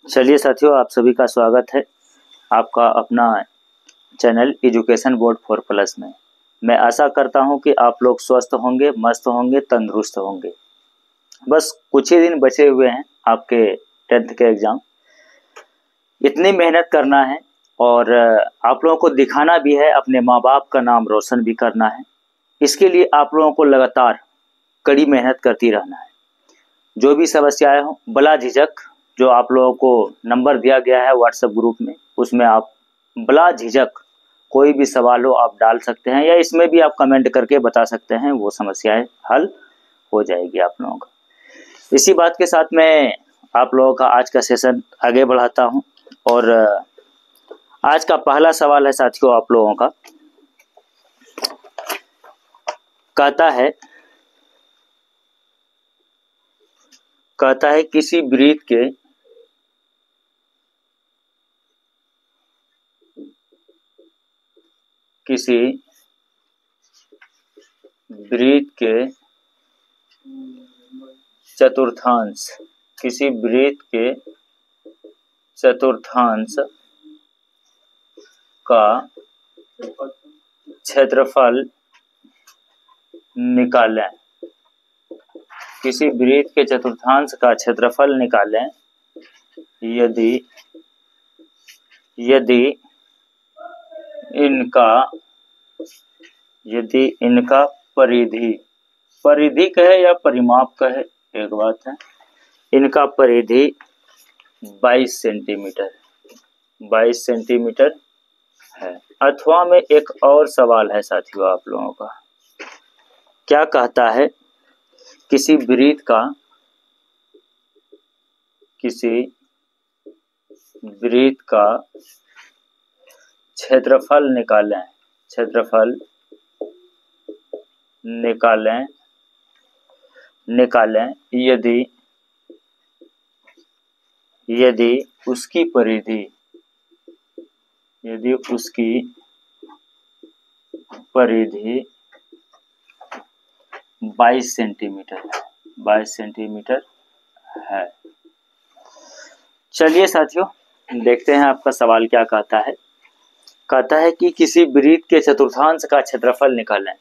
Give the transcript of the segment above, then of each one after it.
चलिए साथियों, आप सभी का स्वागत है आपका अपना चैनल एजुकेशन बोर्ड 4+ में। मैं आशा करता हूं कि आप लोग स्वस्थ होंगे, मस्त होंगे, तंदुरुस्त होंगे। बस कुछ ही दिन बचे हुए हैं आपके 10th के एग्ज़ाम। इतनी मेहनत करना है और आप लोगों को दिखाना भी है, अपने माँ बाप का नाम रोशन भी करना है। इसके लिए आप लोगों को लगातार कड़ी मेहनत करती रहना है। जो भी समस्याएं हों, बला झिझक जो आप लोगों को नंबर दिया गया है व्हाट्सएप ग्रुप में, उसमें आप बला झिझक कोई भी सवाल हो आप डाल सकते हैं, या इसमें भी आप कमेंट करके बता सकते हैं, वो समस्याएं हल हो जाएगी आप लोगों का। इसी बात के साथ मैं आप लोगों का आज का सेशन आगे बढ़ाता हूं और आज का पहला सवाल है साथियों आप लोगों का। कहता है किसी वृत्त के चतुर्थांश का क्षेत्रफल निकालें। किसी वृत्त के चतुर्थांश का क्षेत्रफल निकालें यदि इनका परिधि कहे या परिमाप कहे, एक बात है। इनका परिधि 22 सेंटीमीटर है। अथवा में एक और सवाल है साथियों आप लोगों का। क्या कहता है किसी वृत्त का क्षेत्रफल निकालें यदि उसकी परिधि 22 सेंटीमीटर है। चलिए साथियों, देखते हैं आपका सवाल क्या कहता है। कहता है कि किसी वृत्त के चतुर्थांश का क्षेत्रफल निकालें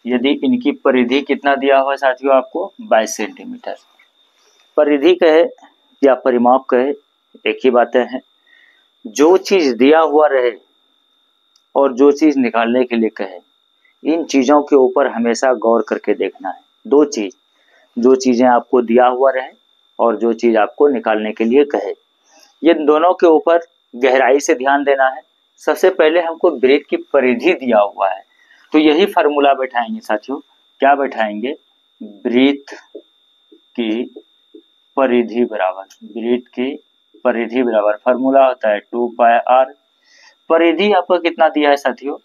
यदि इनकी परिधि कितना दिया हुआ है साथियों आपको, 22 सेंटीमीटर। परिधि कहे या परिमाप कहे, एक ही बातें हैं। जो चीज दिया हुआ रहे और जो चीज निकालने के लिए कहे, इन चीजों के ऊपर हमेशा गौर करके देखना है। दो चीज, जो चीजें आपको दिया हुआ रहे और जो चीज आपको निकालने के लिए कहे, ये दोनों के ऊपर गहराई से ध्यान देना है। सबसे पहले हमको वृत्त की परिधि दिया हुआ है, तो यही फार्मूला बैठाएंगे साथियों। क्या बैठाएंगे? वृत्त की परिधि बराबर फार्मूला होता है 2πr। परिधि आपको कितना दिया है साथियों?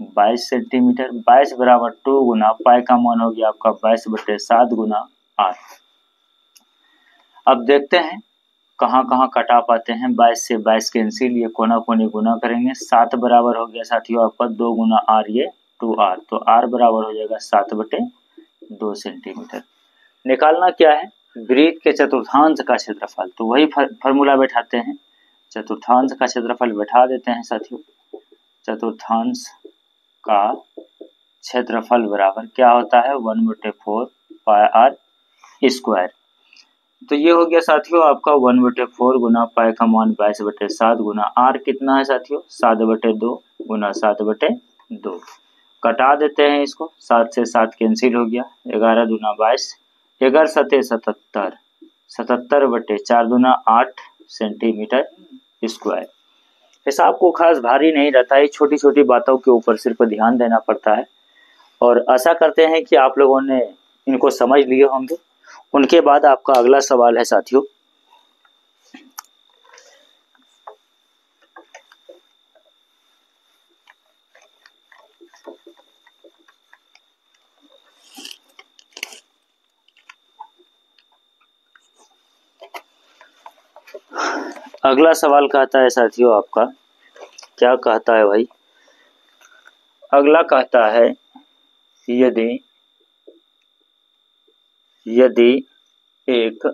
22 सेंटीमीटर। 22 बराबर 2 गुना पाई का मान हो गया आपका 22/7 गुना r। अब देखते हैं कहाँ कहाँ कटा पाते हैं। 22 से 22 कैंसिल, ये कोना कोनी गुना करेंगे। 7 बराबर हो गया साथियों आपका 2 गुना r, ये 2r, तो r बराबर हो जाएगा 7/2 सेंटीमीटर। निकालना क्या है? वृत्त के चतुर्थांश का क्षेत्रफल, तो वही फार्मूला बैठाते हैं। चतुर्थांश का क्षेत्रफल बैठा देते हैं साथियों। चतुर्थांश का क्षेत्रफल बराबर क्या होता है? 1/4 पाई r स्क्वायर। तो ये हो गया साथियों आपका 1/4 गुना पाई का मान 22/7 गुना r कितना है साथियों? 7/2 गुना 7/2। कटा देते हैं इसको। 7 से 7 कैंसिल हो गया। 11 दूना 22, 11 सते 77, 77/4 दूना 8 सेंटीमीटर स्क्वायर। हिसाब को खास भारी नहीं रहता है, छोटी छोटी बातों के ऊपर सिर्फ ध्यान देना पड़ता है। और आशा करते हैं कि आप लोगों ने इनको समझ लिए होंगे। उनके बाद आपका अगला सवाल है साथियों। अगला सवाल कहता है साथियों आपका, क्या कहता है भाई? अगला कहता है यदि एक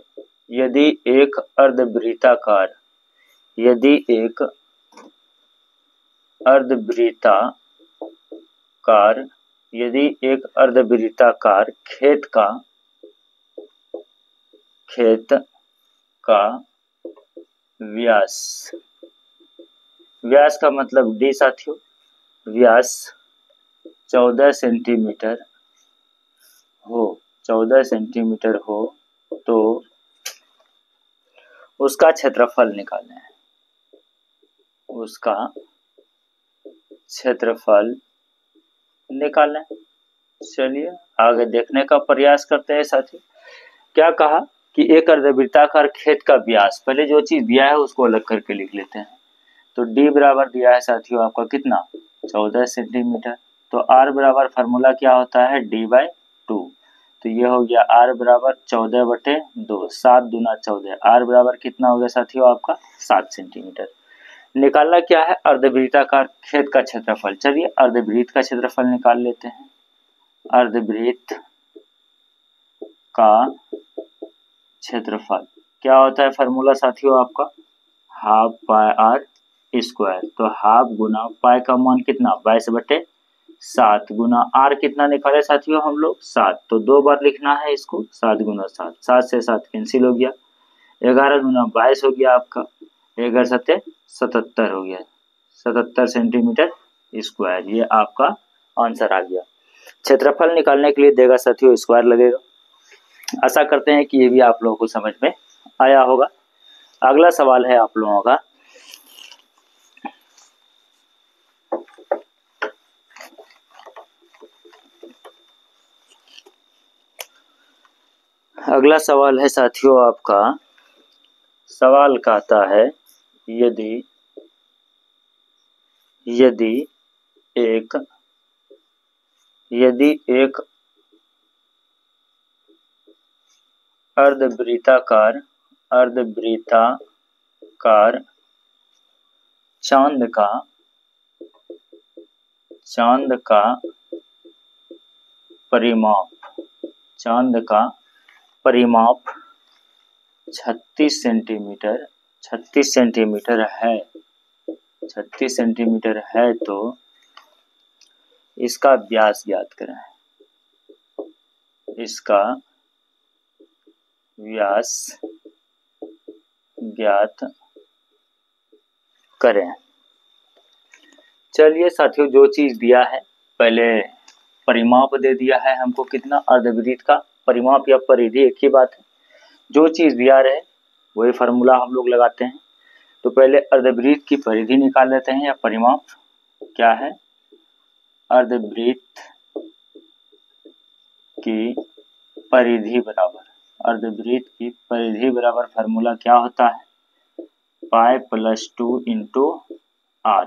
यदि एक अर्धवृत्ताकार खेत का व्यास का मतलब डी साथियों, व्यास 14 सेंटीमीटर हो तो उसका क्षेत्रफल निकालना है। चलिए आगे देखने का प्रयास करते हैं साथियों। क्या कहा कि एक अर्धवृत्ताकार खेत का व्यास, पहले जो चीज दिया है उसको अलग करके लिख लेते हैं। तो डी बराबर दिया है साथियों आपका कितना, 14 सेंटीमीटर। तो आर बराबर फार्मूला क्या होता है, डी बाई 2। तो ये हो गया आर बराबर 14/2, 7 दूना 14। आर बराबर कितना हो गया साथियों आपका 7 सेंटीमीटर। निकालना क्या है, अर्धवृत्ताकार खेत का क्षेत्रफल। चलिए अर्धवृत्त का क्षेत्रफल निकाल लेते हैं। अर्धवृत्त का क्षेत्रफल क्या होता है फार्मूला साथियों आपका, हाफ पाई आर स्क्वायर। तो हाफ गुना पाई का मान कितना 22/7 गुना आर कितना निकाले साथियों हम लोग 7। तो 2 बार लिखना है इसको, 7 गुना 7, 7 से 7 कैंसिल हो गया, 11 गुना 22 हो गया आपका, 11 7 77 हो गया, 77 सेंटीमीटर स्क्वायर। ये आपका आंसर आ गया। क्षेत्रफल निकालने के लिए देगा साथियों स्क्वायर लगेगा। आशा करते हैं कि ये भी आप लोगों को समझ में आया होगा। अगला सवाल है आप लोगों का, अगला सवाल है साथियों आपका, सवाल कहता है यदि एक अर्धवृत्ताकार चांद का परिमाप 36 सेंटीमीटर है तो इसका व्यास ज्ञात करें। इसका व्यास ज्ञात करें। चलिए साथियों जो चीज दिया है, पहले परिमाप दे दिया है हमको कितना, अर्धवृत्त का परिमाप या परिधि एक ही बात है। जो चीज दिया रहे वही फार्मूला हम लोग लगाते हैं। तो पहले अर्धवृत्त की परिधि निकाल लेते हैं या परिमाप क्या है, अर्धवृत्त की परिधि बराबर फार्मूला क्या होता है, पाई प्लस 2 इंटू आर।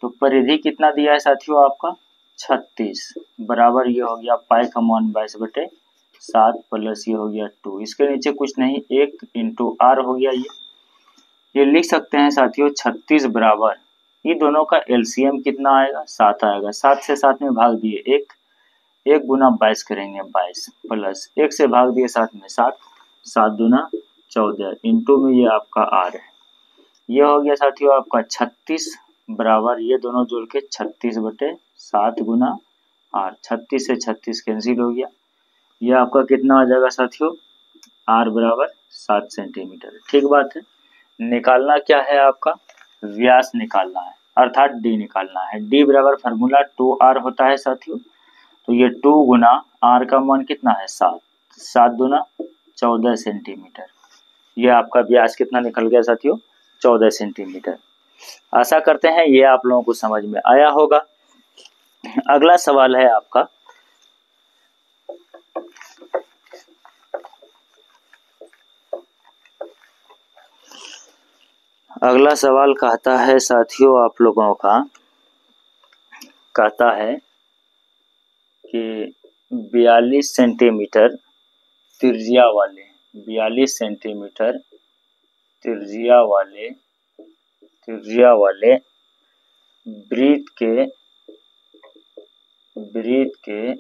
तो परिधि कितना दिया है साथियों आपका 36 बराबर ये हो गया पाई का मान 22/7 प्लस ये हो गया 2, इसके नीचे कुछ नहीं, 1 इंटू आर हो गया। ये लिख सकते हैं साथियों 36 बराबर, ये दोनों का एलसीएम कितना आएगा 7 आएगा। 7 से 7 में भाग दिए 1 गुना 22 करेंगे 22 प्लस 1 से भाग दिए 7 में 7, 7 दूना 14 इंटू में ये आपका आर है। ये हो गया साथियों आपका 36 बराबर ये दोनों जोड़ के 36/7 गुना आर, 36 से 36 कैंसिल हो गया। ये आपका कितना आ जाएगा साथियों, आर बराबर 7 सेंटीमीटर। ठीक बात है। निकालना क्या है आपका, व्यास निकालना है, अर्थात डी निकालना है। डी बराबर फार्मूला 2r होता है साथियों। तो ये 2 गुना आर का मान कितना है 7, 7 दूना 14 सेंटीमीटर। ये आपका व्यास कितना निकल गया साथियों 14 सेंटीमीटर। आशा करते हैं ये आप लोगों को समझ में आया होगा। अगला सवाल है आपका, अगला सवाल कहता है साथियों आप लोगों का, कहता है कि 42 सेंटीमीटर त्रिज्या वाले 42 सेंटीमीटर त्रिज्या वाले वृत्त के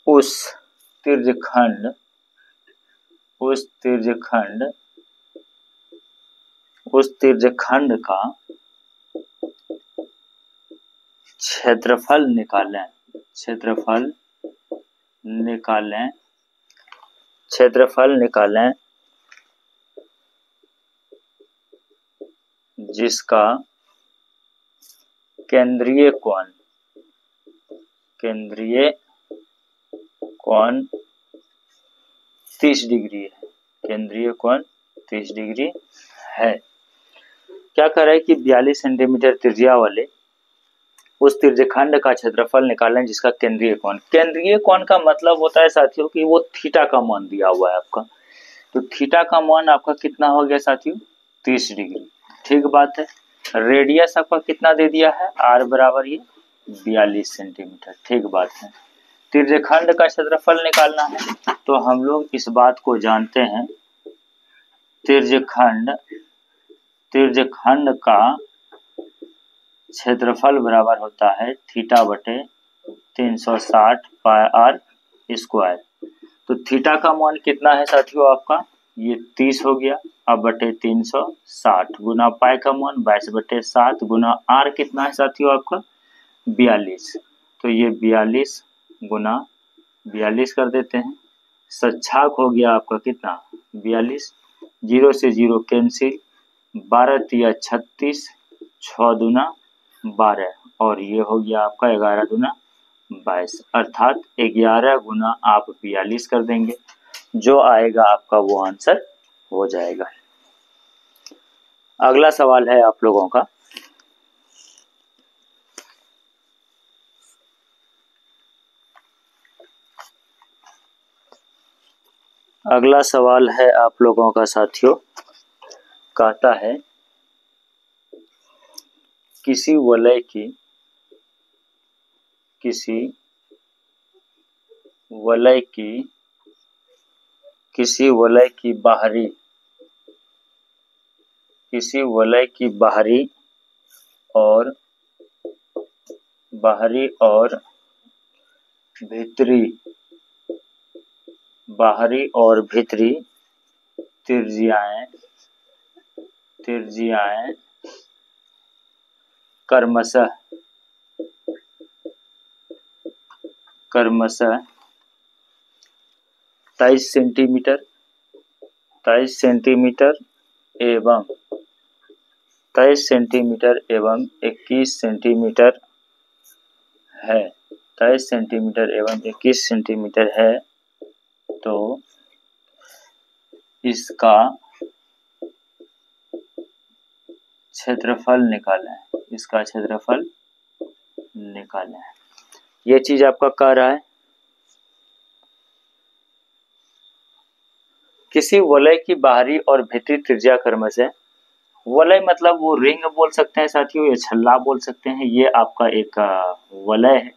उस त्रिज्यखंड उस त्रिज्यखंड का क्षेत्रफल निकालें जिसका केंद्रीय कोण 30 डिग्री है। केंद्रीय कोण 30 डिग्री है। क्या कर रहा है कि 42 सेंटीमीटर त्रिज्या वाले उस त्रिज्यखंड का क्षेत्रफल निकालें जिसका केंद्रीय कोण का मतलब होता है साथियों कि वो थीटा का मान दिया हुआ है आपका। तो थीटा का मान आपका कितना हो गया साथियों? 30 डिग्री। ठीक बात है। रेडियस आपका कितना दे दिया है? r बराबर ये 42 सेंटीमीटर। ठीक बात है। त्रिज्यखंड का क्षेत्रफल निकालना है तो हम लोग इस बात को जानते हैं, त्रिज्यखंड का क्षेत्रफल बराबर होता है थीटा बटे 360 पाई r स्क्वायर। तो थीटा का मान कितना है साथियों आपका? ये 30 हो गया। अब बटे 360 गुना पाई का मान 22 बटे 7 गुना r कितना है साथियों आपका? 42। तो ये 42 गुना 42 कर देते हैं। सच्छाक हो गया आपका कितना? 42। 0 से 0 कैंसिल, 12 तिया 36, 6 दूना 12 और ये हो गया आपका 11 दूना 22, अर्थात 11 गुना आप 42 कर देंगे, जो आएगा आपका वो आंसर हो जाएगा। अगला सवाल है आप लोगों का, अगला सवाल है आप लोगों का साथियों, कहता है किसी वलय की बाहरी और भीतरी त्रिज्याएं क्रमशः 23 सेंटीमीटर एवं 21 सेंटीमीटर है। 23 सेंटीमीटर एवं 21 सेंटीमीटर है तो इसका क्षेत्रफल निकालें। ये चीज आपका कह रहा है किसी वलय की बाहरी और भीतरी त्रिज्या क्रमशः, वलय मतलब वो रिंग बोल सकते हैं साथियों या छल्ला बोल सकते हैं, ये आपका एक वलय है।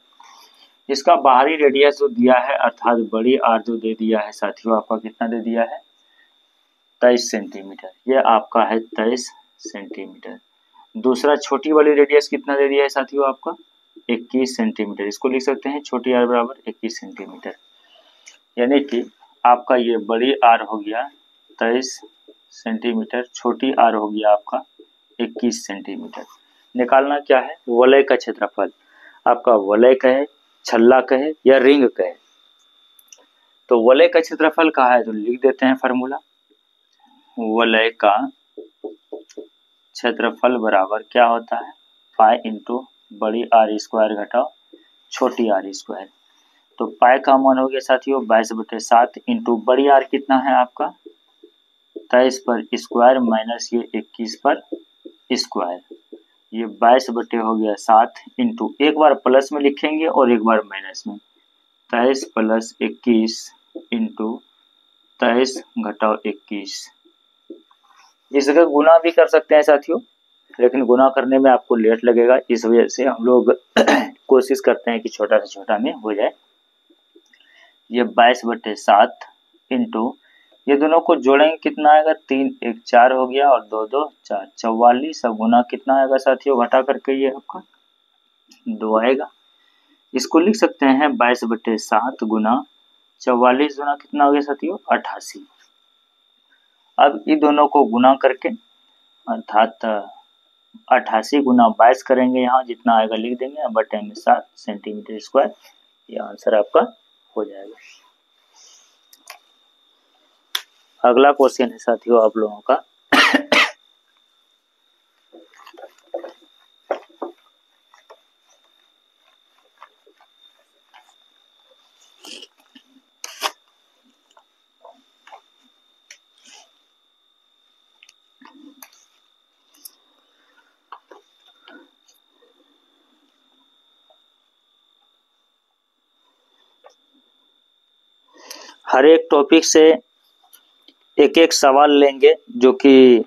इसका बाहरी रेडियस जो दिया है अर्थात बड़ी आर जो दे दिया है साथियों, आपका कितना दे दिया है? 23 सेंटीमीटर। ये आपका है 23 सेंटीमीटर। दूसरा छोटी वाली रेडियस कितना दे दिया है साथियों आपका? 21 सेंटीमीटर। इसको लिख सकते हैं छोटी आर बराबर 21 सेंटीमीटर। यानी कि आपका ये बड़ी आर हो गया 23 सेंटीमीटर, छोटी आर हो गया आपका 21 सेंटीमीटर। निकालना क्या है? वलय का क्षेत्रफल। आपका वलय कहे, छल्ला कहे या रिंग कहे, तो वलय का क्षेत्रफल कहा है तो लिख देते हैं फार्मूला। वलय का क्षेत्रफल बराबर क्या होता है? पाई इंटू बड़ी आर स्क्वायर घटाओ छोटी आर स्क्वायर। तो पाई का मान हो गया साथियों 22/7 इंटू बड़ी आर कितना है आपका 23 पर स्क्वायर माइनस ये 21 पर स्क्वायर, ये 22 हो गया 7 इंटू, एक बार प्लस में लिखेंगे और एक बार माइनस में, 23 + 21 इंटू 23 घटाओ 21। इस जगह गुना भी कर सकते हैं साथियों, लेकिन गुना करने में आपको लेट लगेगा, इस वजह से हम लोग कोशिश करते हैं कि छोटा से छोटा में हो जाए। ये 22/7 इंटू ये दोनों को जोड़ेंगे कितना आएगा? 3 × 1 = 4 हो गया और 2 × 2 = 4, 44। अब गुना कितना आएगा साथियों? घटा करके ये आपका 2 आएगा। इसको लिख सकते हैं 22/7 गुना 44 गुना कितना हो गया साथियों? 88। अब इन दोनों को गुना करके अर्थात 88 गुना 22 करेंगे, यहाँ जितना आएगा लिख देंगे, बटे में 7 सेंटीमीटर स्क्वायर। ये आंसर आपका हो जाएगा। अगला क्वेश्चन है साथियों आप लोगों का हर एक टॉपिक से एक एक सवाल लेंगे, जो कि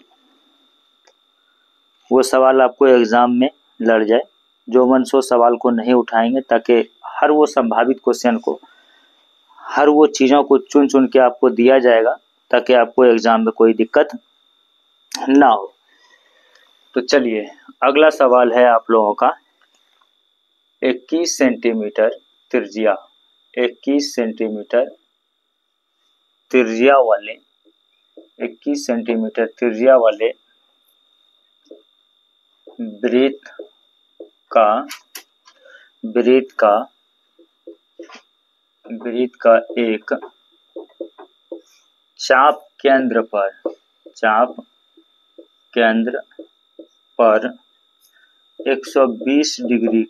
वो सवाल आपको एग्जाम में लड़ जाए। जो मन सो सवाल को नहीं उठाएंगे, ताकि हर वो संभावित क्वेश्चन को, हर वो चीज़ों को चुन चुन के आपको दिया जाएगा, ताकि आपको एग्जाम में कोई दिक्कत ना हो। तो चलिए अगला सवाल है आप लोगों का 21 सेंटीमीटर त्रिज्या, 21 सेंटीमीटर त्रिज्या वाले 21 सेंटीमीटर त्रिज्या वाले वृत्त का एक चाप केंद्र पर 120 डिग्री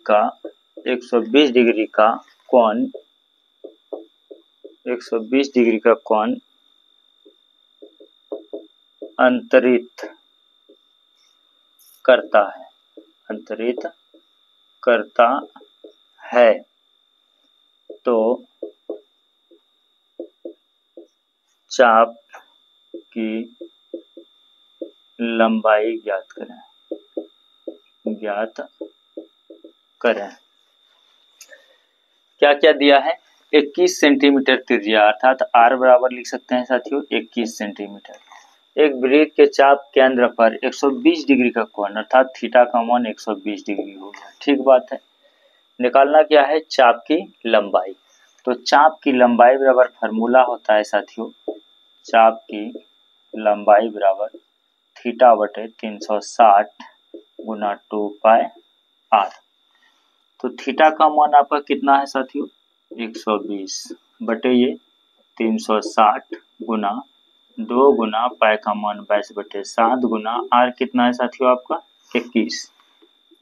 का कोण अंतरित करता है, तो चाप की लंबाई ज्ञात करें। क्या क्या दिया है? 21 सेंटीमीटर त्रिज्या, अर्थात r बराबर लिख सकते हैं साथियों 21 सेंटीमीटर। एक वृत्त के चाप केंद्र पर 120 डिग्री का कोण, अर्थात थीटा का मान 120 डिग्री हो गया। ठीक बात है। निकालना क्या है? चाप की लंबाई। तो चाप की लंबाई बराबर फार्मूला होता है साथियों, चाप की लंबाई बराबर थीटा बटे 360 गुना 2 पाई r। तो थीटा का मान आपका कितना है साथियों? 120 बटे ये 360 गुना 2 गुना पाई का मान 22 बटे 7 गुना r कितना है साथियों आपका 21।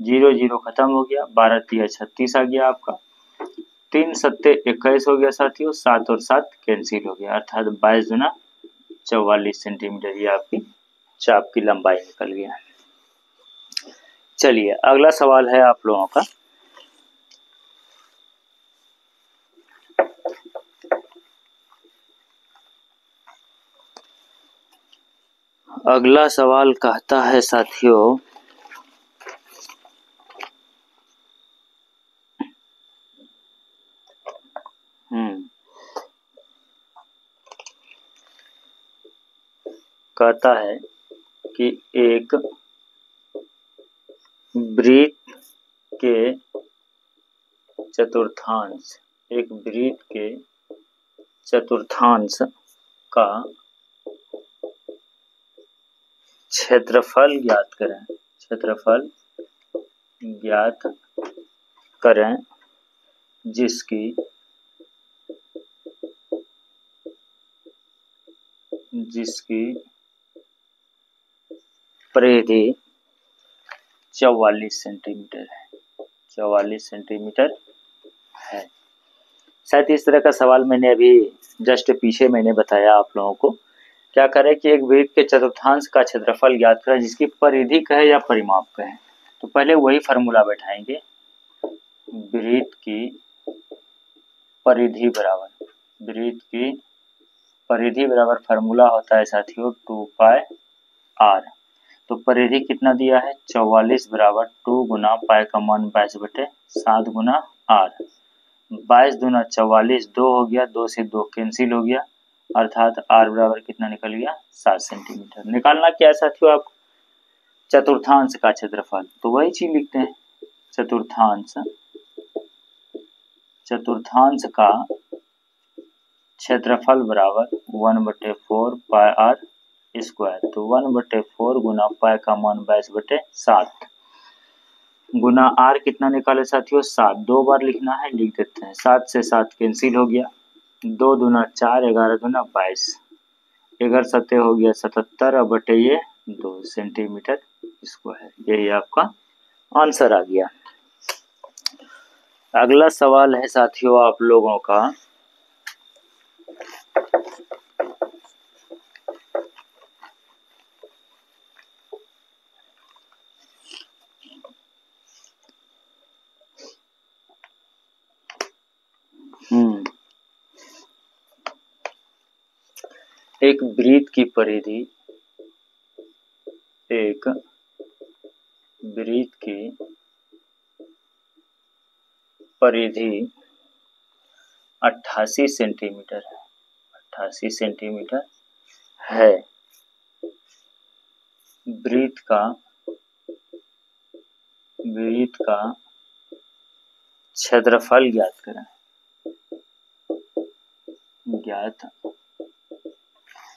0 0 खत्म हो गया, 12 3 36 आ गया आपका, 3 सत्ते 21 हो गया साथियों, 7 और 7 कैंसिल हो गया, अर्थात 22 गुना 44 सेंटीमीटर ये आपकी चाप की लंबाई निकल गया। चलिए अगला सवाल है आप लोगों का अगला सवाल कहता है साथियों कहता है कि एक वृत्त के चतुर्थांश का क्षेत्रफल ज्ञात करें जिसकी परिधि 44 सेंटीमीटर है। शायद इस तरह का सवाल मैंने अभी जस्ट पीछे मैंने बताया आप लोगों को। क्या करें कि एक वृत्त के चतुर्थांश का क्षेत्रफल ज्ञात करें जिसकी परिधि कहे या परिमाप कहे। तो पहले वही फार्मूला बैठाएंगे, वृत्त की परिधि बराबर फार्मूला होता है साथियों 2 पाई r। तो परिधि कितना दिया है 44 बराबर 2 गुना पाई का मान 22 बटे 7 गुना r। 22 दूना 44, 2 हो गया, 2 से 2 कैंसिल हो गया, अर्थात r बराबर कितना निकल गया 7 सेंटीमीटर। निकालना क्या है साथियों आप? चतुर्थांश का क्षेत्रफल। तो वही चीज लिखते हैं, चतुर्थांश का क्षेत्रफल बराबर 1/4 पाई r स्क्वायर। तो 1/4 गुना पाई का मान 22/7 गुना आर कितना निकाले साथियों 7, 2 बार लिखना है, लिख देते हैं। 7 से 7 कैंसिल हो गया, 2 दूना 4, 11 दूना 22, 11 सत्ते हो गया 77 और बटे ये 2 सेंटीमीटर स्क्वायर। यही आपका आंसर आ गया। अगला सवाल है साथियों आप लोगों का एक वृत्त की परिधि, एक वृत्त की परिधि 88 सेंटीमीटर है, 88 सेंटीमीटर है। वृत्त का क्षेत्रफल ज्ञात करें, ज्ञात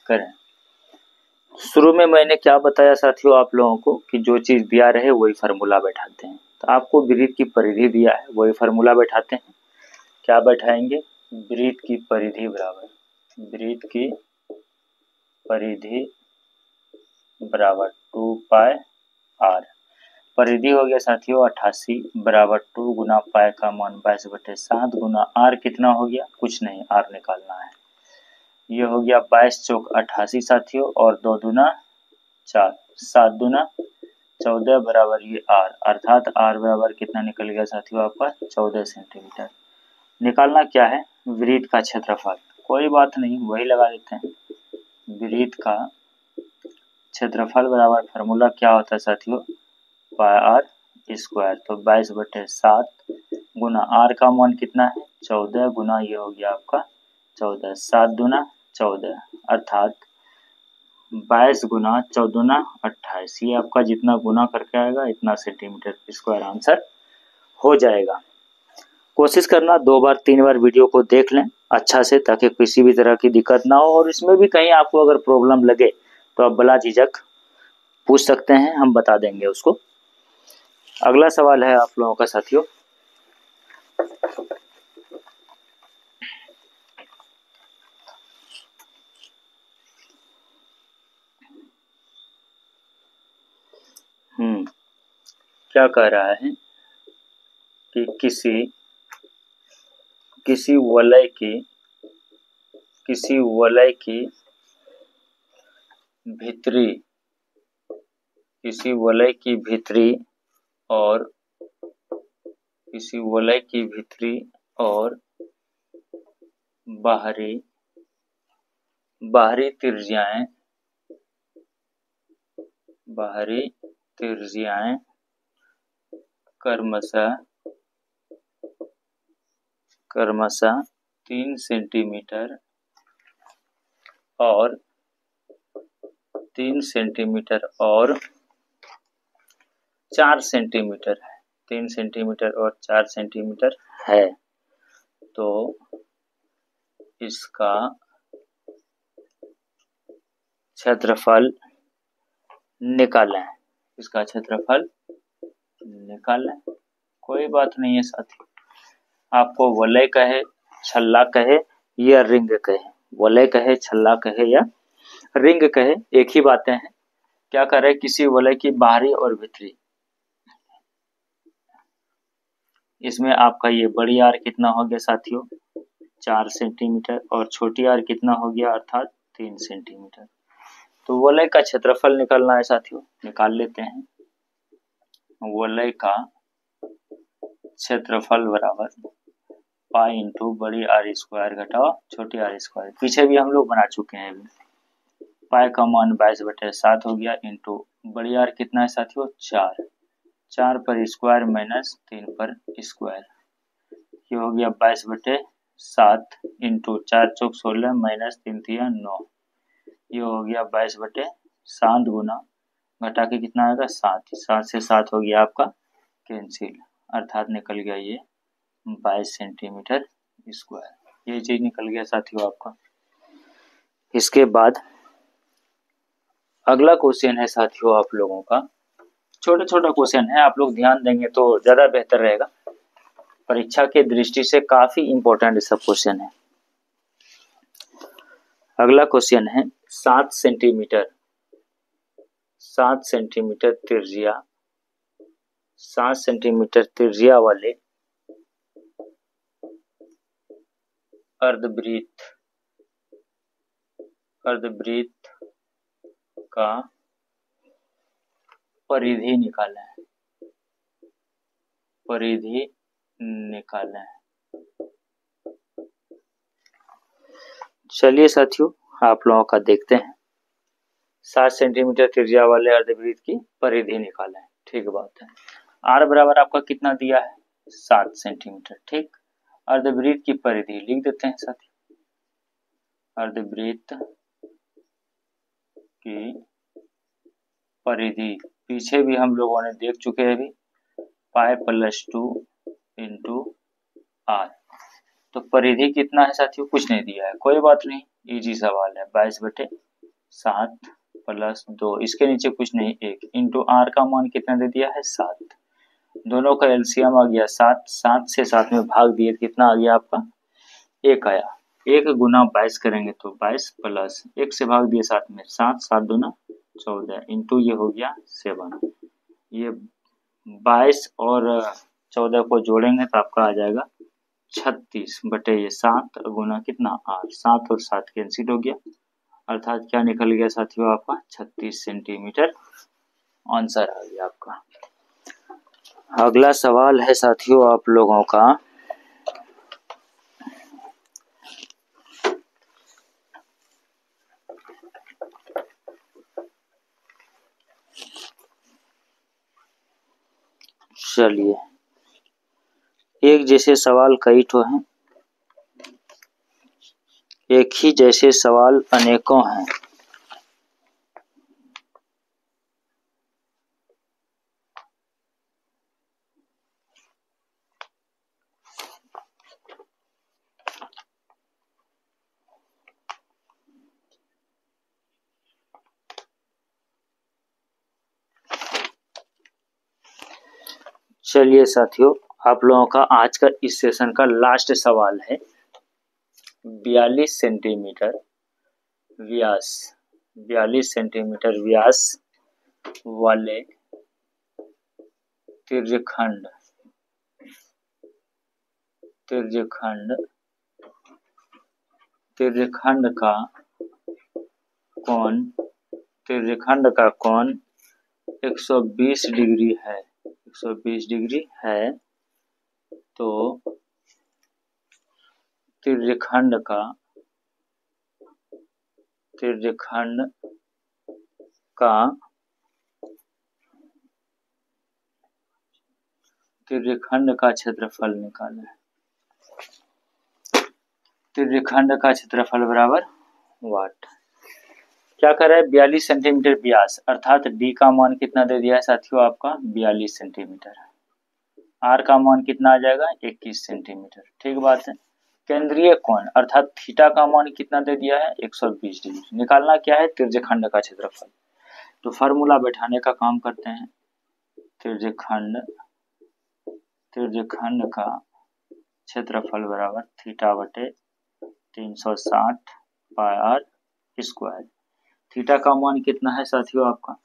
करें। शुरू में मैंने क्या बताया साथियों आप लोगों को कि जो चीज दिया रहे वही फार्मूला बैठाते हैं। तो आपको वृत्त की परिधि दिया है, वही फार्मूला बैठाते हैं। क्या बैठाएंगे, वृत्त की परिधि बराबर, वृत्त की परिधि बराबर 2 पाई आर। परिधि हो गया साथियों 88 बराबर 2 गुना पाई का मान 22/7 गुना आर कितना हो गया, कुछ नहीं, आर निकालना है। ये हो गया 22 चौक 88 साथियों, और 2 दूना 4, 7 दूना 14 बराबर ये आर, अर्थात आर बराबर कितना निकल गया साथियों आपका 14 सेंटीमीटर। निकालना क्या है, वृत्त का क्षेत्रफल। कोई बात नहीं, वही लगा देते हैं। वृत्त का क्षेत्रफल बराबर फार्मूला क्या होता है साथियों, पाई आर स्क्वायर। तो 22/7 गुना आर का मान कितना है 14 गुना ये हो गया आपका 14, 7 दूना 14, अर्थात 22 गुना 14 28। ये आपका जितना गुना करके आएगा इतना सेंटीमीटर स्क्वायर आंसर हो जाएगा। कोशिश करना 2 बार 3 बार वीडियो को देख लें अच्छा से, ताकि किसी भी तरह की दिक्कत ना हो। और इसमें भी कहीं आपको अगर प्रॉब्लम लगे तो आप बला झिझक पूछ सकते हैं, हम बता देंगे उसको। अगला सवाल है आप लोगों का साथियों, क्या कह रहा है कि किसी वलय की भीतरी और बाहरी त्रिज्याएं क्रमशः 3 सेंटीमीटर और 4 सेंटीमीटर है, 3 सेंटीमीटर और 4 सेंटीमीटर है। तो इसका क्षेत्रफल निकालें, इसका क्षेत्रफल निकालें। कोई बात नहीं है साथी, आपको वलय कहे, छल्ला कहे या रिंग कहे, वलय कहे, छल्ला कहे या रिंग कहे, एक ही बातें हैं। क्या कर रहे, किसी वलय की बाहरी और भीतरी, इसमें आपका ये बड़ी आर कितना हो गया साथियों 4 सेंटीमीटर और छोटी आर कितना हो गया अर्थात 3 सेंटीमीटर। तो वलय का क्षेत्रफल निकालना है साथियों, निकाल लेते हैं। वलय का क्षेत्रफल बराबर पाई इंटू बड़ी आर स्क्वायर घटाओ छोटी आर स्क्वायर। पीछे भी हम लोग बना चुके हैं। पाई का मान 22/7 हो गया इंटू बड़ी आर कितना है साथियों 4, 4 पर स्क्वायर माइनस 3 पर स्क्वायर। ये हो गया 22/7 इंटू 4 चौक 16 माइनस 3 तिया 9। ये हो गया 22/7 गुना घटा के कितना आएगा 7, 7 से 7 हो गया आपका कैंसिल, अर्थात निकल गया ये 22 सेंटीमीटर स्क्वायर। ये चीज निकल गया साथियों आपका। इसके बाद अगला क्वेश्चन है साथियों आप लोगों का, छोटा छोटा क्वेश्चन है, आप लोग ध्यान देंगे तो ज्यादा बेहतर रहेगा, परीक्षा के दृष्टि से काफी इंपॉर्टेंट सब क्वेश्चन है। अगला क्वेश्चन है 7 सेंटीमीटर त्रिज्या 7 सेंटीमीटर त्रिज्या वाले अर्धवृत्त का परिधि निकालें। चलिए साथियों आप लोगों का देखते हैं, 7 सेंटीमीटर त्रिज्या वाले अर्धवृत्त की परिधि निकालें। ठीक बात है। आर बराबर आपका कितना दिया है 7 सेंटीमीटर। ठीक, अर्धवृत्त की परिधि लिख देते हैं साथियों, अर्धवृत्त की परिधि पीछे भी हम लोगों ने देख चुके हैं अभी, π+2 इंटू आर। तो परिधि कितना है साथियों, कुछ नहीं दिया है, कोई बात नहीं, इजी सवाल है। 22/7 + 2, इसके नीचे कुछ नहीं, 1 इंटू आर का मान कितना दे दिया है 7। दोनों का एलसीएम आ गया 7, 7 से 7 में भाग दिए कितना आ गया आपका 1 आया। 1 गुना 22 करेंगे तो 22 प्लस 1 से भाग दिए 7 में 7, 7 दूना 14 इंटू ये हो गया 7। ये 22 और 14 को जोड़ेंगे तो आपका आ जाएगा 36 बटे ये 7 गुना कितना 8, 7 और 7 कैंसिल हो गया, अर्थात क्या निकल गया साथियों आपका 36 सेंटीमीटर आंसर आ गया आपका। अगला सवाल है साथियों आप लोगों का, चलिए एक जैसे सवाल कई ठो हैं, एक ही जैसे सवाल अनेकों हैं। चलिए साथियों आप लोगों का आज का इस सेशन का लास्ट सवाल है, 42 सेंटीमीटर व्यास वाले त्रिज्यखंड का कोण 120 डिग्री है, 120 डिग्री है, तो त्रिज्यखंड का क्षेत्रफल निकालें। त्रिज्यखंड का क्षेत्रफल बराबर वाट। क्या कर रहा है 42 सेंटीमीटर व्यास, अर्थात डी का मान कितना दे दिया है साथियों आपका 42 सेंटीमीटर, आर का मान कितना आ जाएगा 21 सेंटीमीटर। ठीक बात है। केंद्रीय कोण अर्थात थीटा का मान कितना दे दिया है 120 डिग्री। निकालना क्या है त्रिज्यखंड का क्षेत्रफल, तो फार्मूला बैठाने का काम करते हैं। त्रिज्यखंड का क्षेत्रफल बराबर थीटा बटे 360 पाई आर स्क्वायर। थीटा का मान कितना है साथियों आपका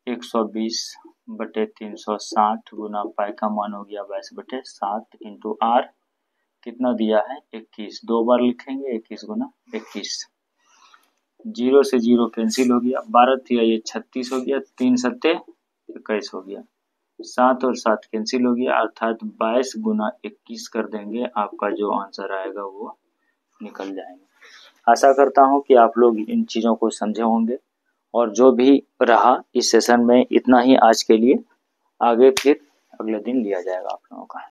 120 बटे 360 गुना पाई का मान हो गया 22/7 इंटू आर कितना दिया है 21, 2 बार लिखेंगे 21 गुना 21, 0 से 0 कैंसिल हो गया, 12 थिया ये 36 हो गया, 3 सत्ते 21 हो गया, 7 और 7 कैंसिल हो गया, अर्थात 22 गुना 21 कर देंगे, आपका जो आंसर आएगा वो निकल जाएंगे। आशा करता हूं कि आप लोग इन चीज़ों को समझे होंगे, और जो भी रहा इस सेशन में इतना ही आज के लिए, आगे फिर अगले दिन लिया जाएगा आप लोगों का।